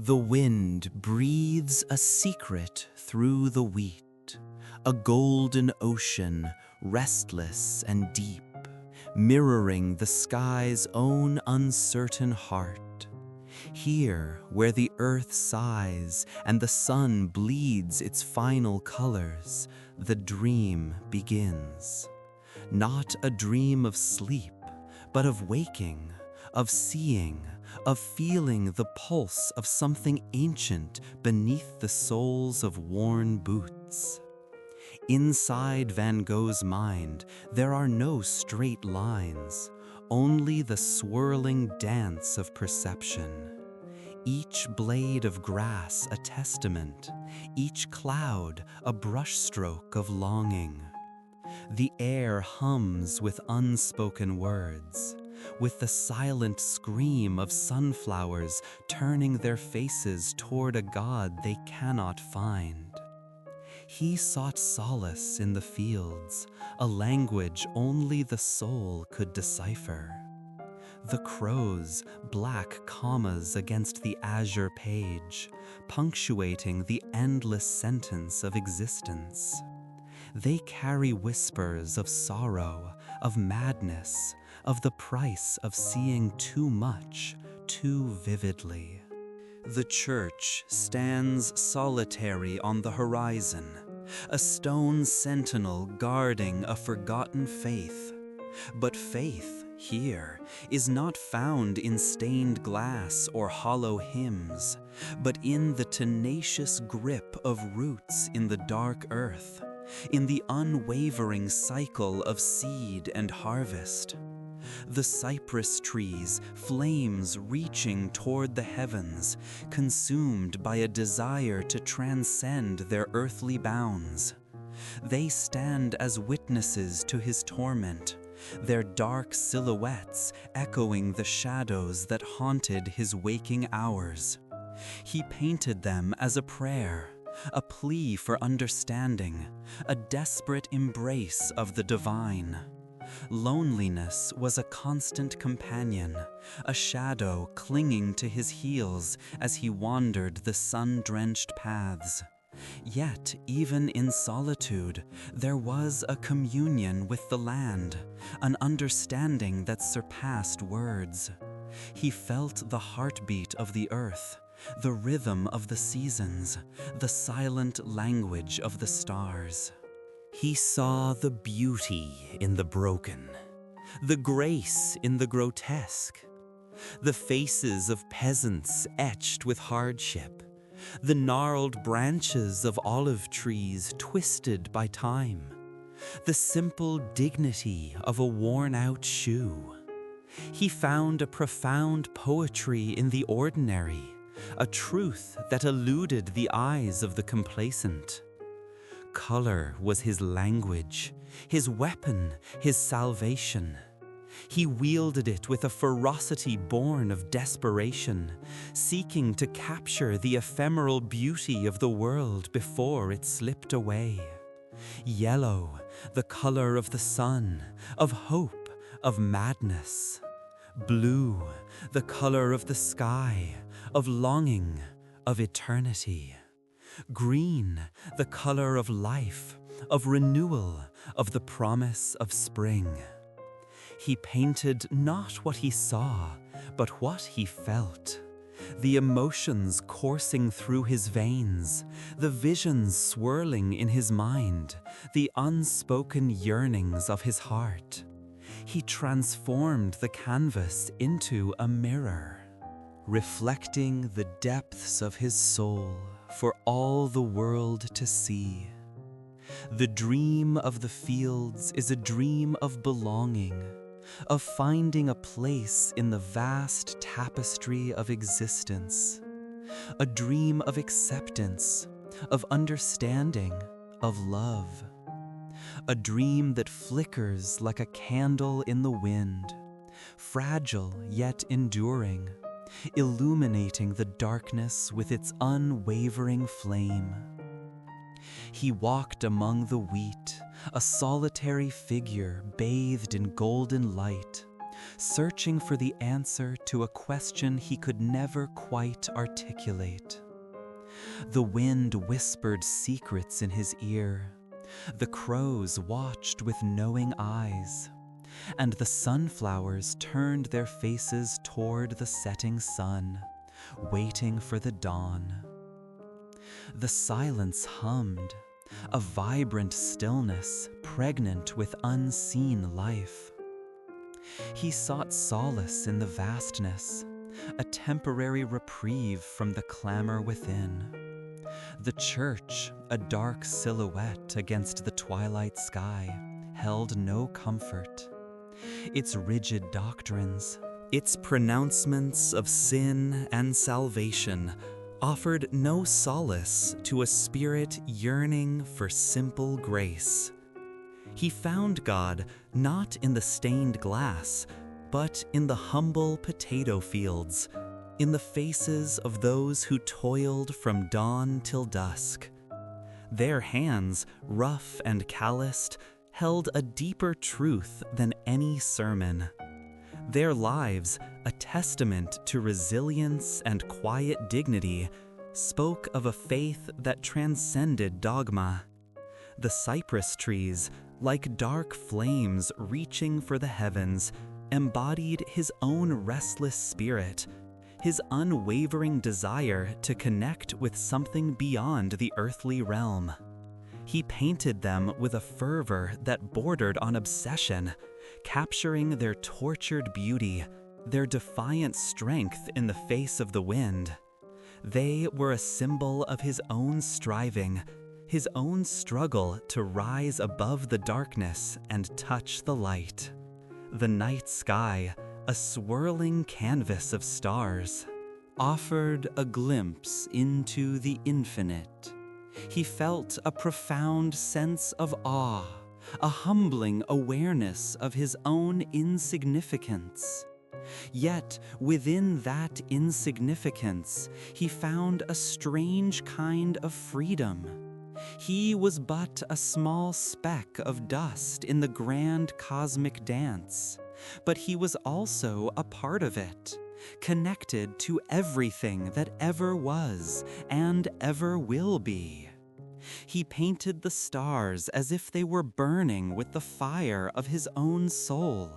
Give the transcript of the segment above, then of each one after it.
The wind breathes a secret through the wheat, a golden ocean, restless and deep, mirroring the sky's own uncertain heart. Here, where the earth sighs and the sun bleeds its final colors, the dream begins. Not a dream of sleep, but of waking, of seeing, of feeling the pulse of something ancient beneath the soles of worn boots. Inside Van Gogh's mind, there are no straight lines, only the swirling dance of perception. Each blade of grass a testament, each cloud a brushstroke of longing. The air hums with unspoken words, with the silent scream of sunflowers turning their faces toward a god they cannot find. He sought solace in the fields, a language only the soul could decipher. The crows, black commas against the azure page, punctuating the endless sentence of existence. They carry whispers of sorrow, of madness, of the price of seeing too much, too vividly. The church stands solitary on the horizon, a stone sentinel guarding a forgotten faith. But faith, here, is not found in stained glass or hollow hymns, but in the tenacious grip of roots in the dark earth, in the unwavering cycle of seed and harvest. The cypress trees, flames reaching toward the heavens, consumed by a desire to transcend their earthly bounds. They stand as witnesses to his torment, their dark silhouettes echoing the shadows that haunted his waking hours. He painted them as a prayer, a plea for understanding, a desperate embrace of the divine. Loneliness was a constant companion, a shadow clinging to his heels as he wandered the sun-drenched paths. Yet, even in solitude, there was a communion with the land, an understanding that surpassed words. He felt the heartbeat of the earth, the rhythm of the seasons, the silent language of the stars. He saw the beauty in the broken, the grace in the grotesque, the faces of peasants etched with hardship, the gnarled branches of olive trees twisted by time, the simple dignity of a worn-out shoe. He found a profound poetry in the ordinary, a truth that eluded the eyes of the complacent. Color was his language, his weapon, his salvation. He wielded it with a ferocity born of desperation, seeking to capture the ephemeral beauty of the world before it slipped away. Yellow, the color of the sun, of hope, of madness. Blue, the color of the sky, of longing, of eternity. Green, the color of life, of renewal, of the promise of spring. He painted not what he saw, but what he felt. The emotions coursing through his veins, the visions swirling in his mind, the unspoken yearnings of his heart. He transformed the canvas into a mirror, reflecting the depths of his soul for all the world to see. The dream of the fields is a dream of belonging, of finding a place in the vast tapestry of existence, a dream of acceptance, of understanding, of love, a dream that flickers like a candle in the wind, fragile yet enduring, illuminating the darkness with its unwavering flame. He walked among the wheat, a solitary figure bathed in golden light, searching for the answer to a question he could never quite articulate. The wind whispered secrets in his ear. The crows watched with knowing eyes, and the sunflowers turned their faces toward the setting sun, waiting for the dawn. The silence hummed, a vibrant stillness pregnant with unseen life. He sought solace in the vastness, a temporary reprieve from the clamor within. The church, a dark silhouette against the twilight sky, held no comfort. Its rigid doctrines, its pronouncements of sin and salvation, offered no solace to a spirit yearning for simple grace. He found God not in the stained glass, but in the humble potato fields, in the faces of those who toiled from dawn till dusk. Their hands, rough and calloused, held a deeper truth than any sermon. Their lives, a testament to resilience and quiet dignity, spoke of a faith that transcended dogma. The cypress trees, like dark flames reaching for the heavens, embodied his own restless spirit, his unwavering desire to connect with something beyond the earthly realm. He painted them with a fervor that bordered on obsession, capturing their tortured beauty, their defiant strength in the face of the wind. They were a symbol of his own striving, his own struggle to rise above the darkness and touch the light. The night sky, a swirling canvas of stars, offered a glimpse into the infinite. He felt a profound sense of awe, a humbling awareness of his own insignificance. Yet, within that insignificance, he found a strange kind of freedom. He was but a small speck of dust in the grand cosmic dance, but he was also a part of it, connected to everything that ever was and ever will be. He painted the stars as if they were burning with the fire of his own soul.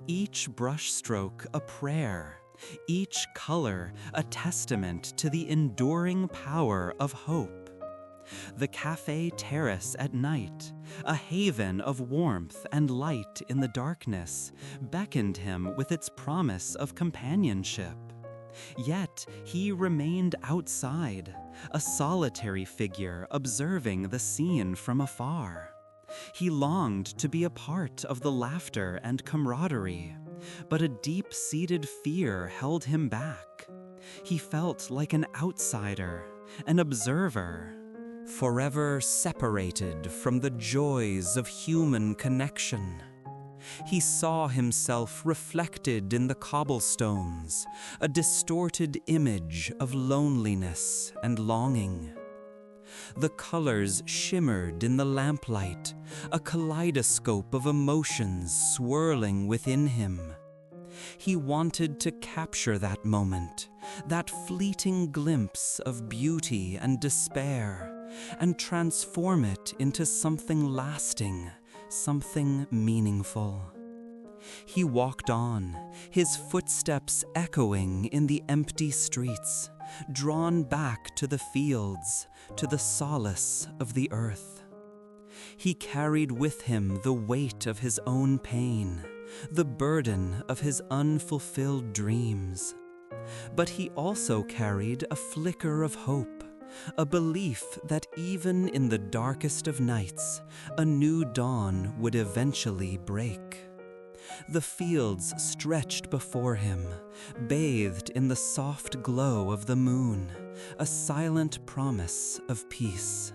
Each brushstroke a prayer, each color a testament to the enduring power of hope. The cafe terrace at night, a haven of warmth and light in the darkness, beckoned him with its promise of companionship. Yet he remained outside, a solitary figure observing the scene from afar. He longed to be a part of the laughter and camaraderie, but a deep-seated fear held him back. He felt like an outsider, an observer, forever separated from the joys of human connection. He saw himself reflected in the cobblestones, a distorted image of loneliness and longing. The colors shimmered in the lamplight, a kaleidoscope of emotions swirling within him. He wanted to capture that moment, that fleeting glimpse of beauty and despair, and transform it into something lasting, something meaningful. He walked on, his footsteps echoing in the empty streets, drawn back to the fields, to the solace of the earth. He carried with him the weight of his own pain, the burden of his unfulfilled dreams. But he also carried a flicker of hope, a belief that even in the darkest of nights, a new dawn would eventually break. The fields stretched before him, bathed in the soft glow of the moon, a silent promise of peace.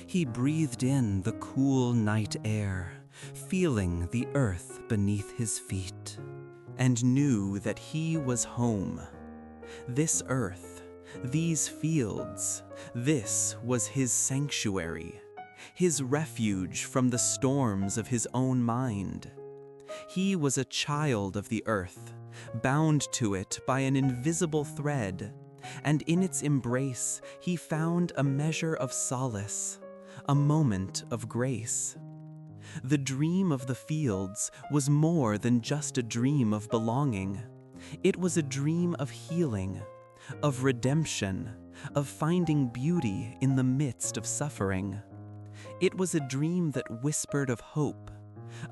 He breathed in the cool night air, feeling the earth beneath his feet, and knew that he was home. This earth, these fields, this was his sanctuary, his refuge from the storms of his own mind. He was a child of the earth, bound to it by an invisible thread, and in its embrace he found a measure of solace, a moment of grace. The dream of the fields was more than just a dream of belonging. It was a dream of healing, of redemption, of finding beauty in the midst of suffering. It was a dream that whispered of hope,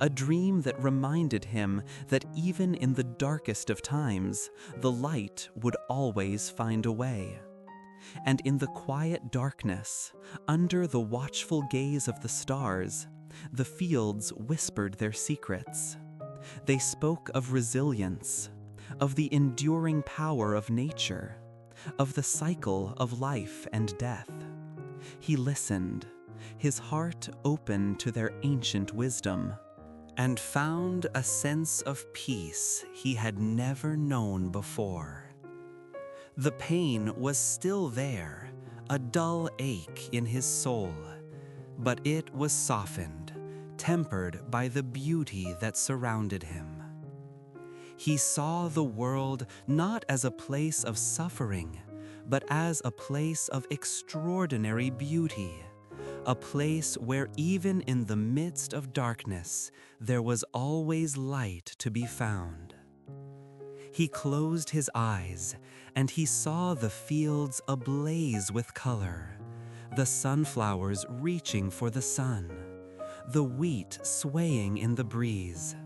a dream that reminded him that even in the darkest of times, the light would always find a way. And in the quiet darkness, under the watchful gaze of the stars, the fields whispered their secrets. They spoke of resilience, of the enduring power of nature, of the cycle of life and death. He listened, his heart open to their ancient wisdom, and found a sense of peace he had never known before. The pain was still there, a dull ache in his soul, but it was softened, tempered by the beauty that surrounded him. He saw the world not as a place of suffering, but as a place of extraordinary beauty, a place where even in the midst of darkness, there was always light to be found. He closed his eyes, and he saw the fields ablaze with color, the sunflowers reaching for the sun, the wheat swaying in the breeze.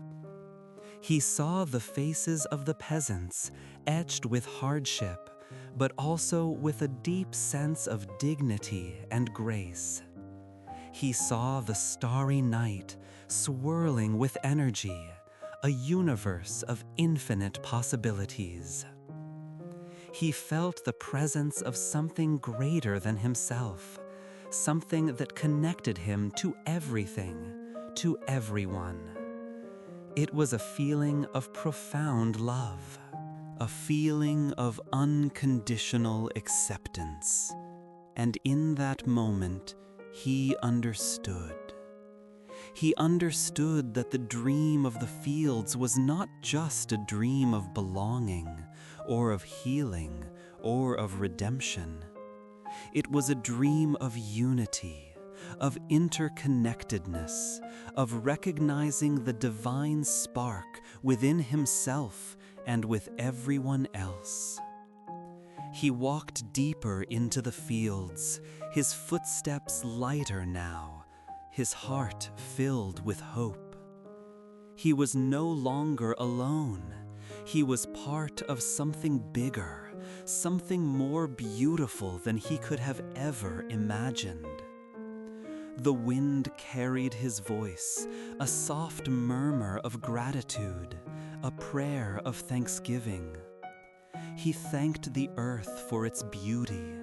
He saw the faces of the peasants etched with hardship, but also with a deep sense of dignity and grace. He saw the starry night swirling with energy, a universe of infinite possibilities. He felt the presence of something greater than himself, something that connected him to everything, to everyone. It was a feeling of profound love, a feeling of unconditional acceptance. And in that moment, he understood. He understood that the dream of the fields was not just a dream of belonging, or of healing, or of redemption. It was a dream of unity, of interconnectedness, of recognizing the divine spark within himself and with everyone else. He walked deeper into the fields, his footsteps lighter now, his heart filled with hope. He was no longer alone. He was part of something bigger, something more beautiful than he could have ever imagined. The wind carried his voice, a soft murmur of gratitude, a prayer of thanksgiving. He thanked the earth for its beauty,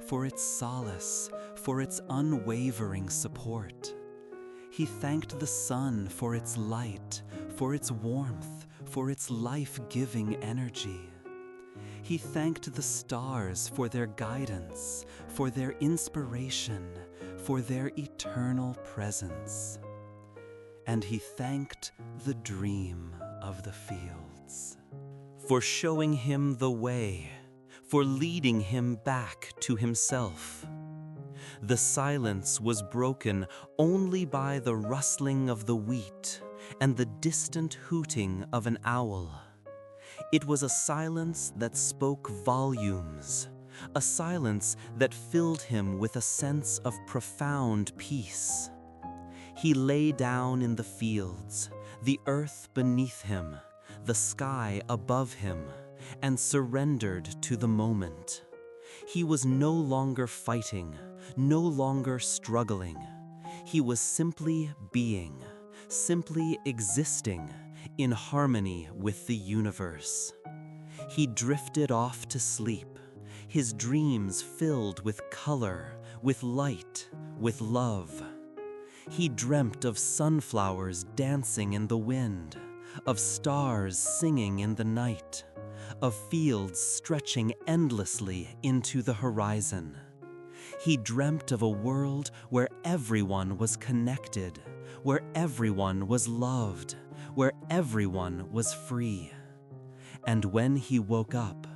for its solace, for its unwavering support. He thanked the sun for its light, for its warmth, for its life-giving energy. He thanked the stars for their guidance, for their inspiration, for their eternal presence. And he thanked the dream of the fields for showing him the way, for leading him back to himself. The silence was broken only by the rustling of the wheat and the distant hooting of an owl. It was a silence that spoke volumes, a silence that filled him with a sense of profound peace. He lay down in the fields, the earth beneath him, the sky above him, and surrendered to the moment. He was no longer fighting, no longer struggling. He was simply being, simply existing in harmony with the universe. He drifted off to sleep, his dreams filled with color, with light, with love. He dreamt of sunflowers dancing in the wind, of stars singing in the night, of fields stretching endlessly into the horizon. He dreamt of a world where everyone was connected, where everyone was loved, where everyone was free. And when he woke up,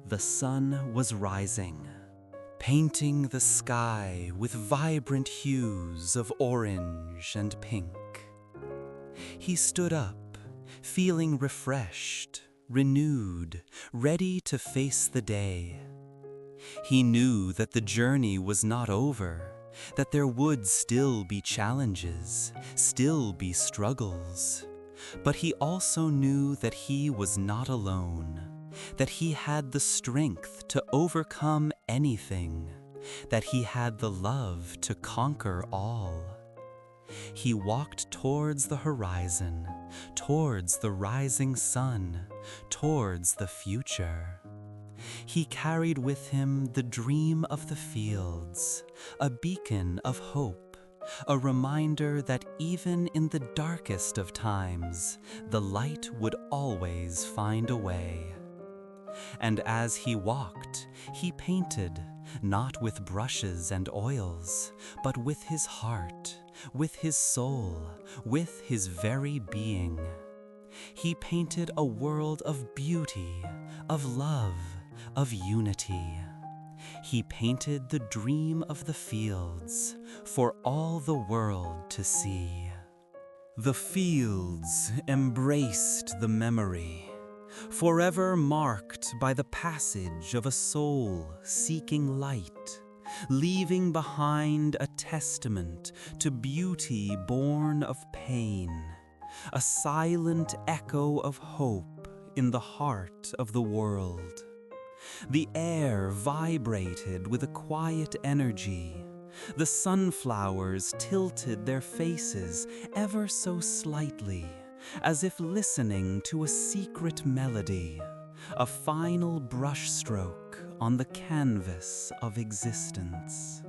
the sun was rising, painting the sky with vibrant hues of orange and pink. He stood up, feeling refreshed, renewed, ready to face the day. He knew that the journey was not over, that there would still be challenges, still be struggles. But he also knew that he was not alone, that he had the strength to overcome anything, that he had the love to conquer all. He walked towards the horizon, towards the rising sun, towards the future. He carried with him the dream of the fields, a beacon of hope, a reminder that even in the darkest of times, the light would always find a way. And as he walked, he painted, not with brushes and oils, but with his heart, with his soul, with his very being. He painted a world of beauty, of love, of unity. He painted the dream of the fields for all the world to see. The fields embraced the memory, forever marked by the passage of a soul seeking light, leaving behind a testament to beauty born of pain, a silent echo of hope in the heart of the world. The air vibrated with a quiet energy. The sunflowers tilted their faces ever so slightly, as if listening to a secret melody, a final brushstroke on the canvas of existence.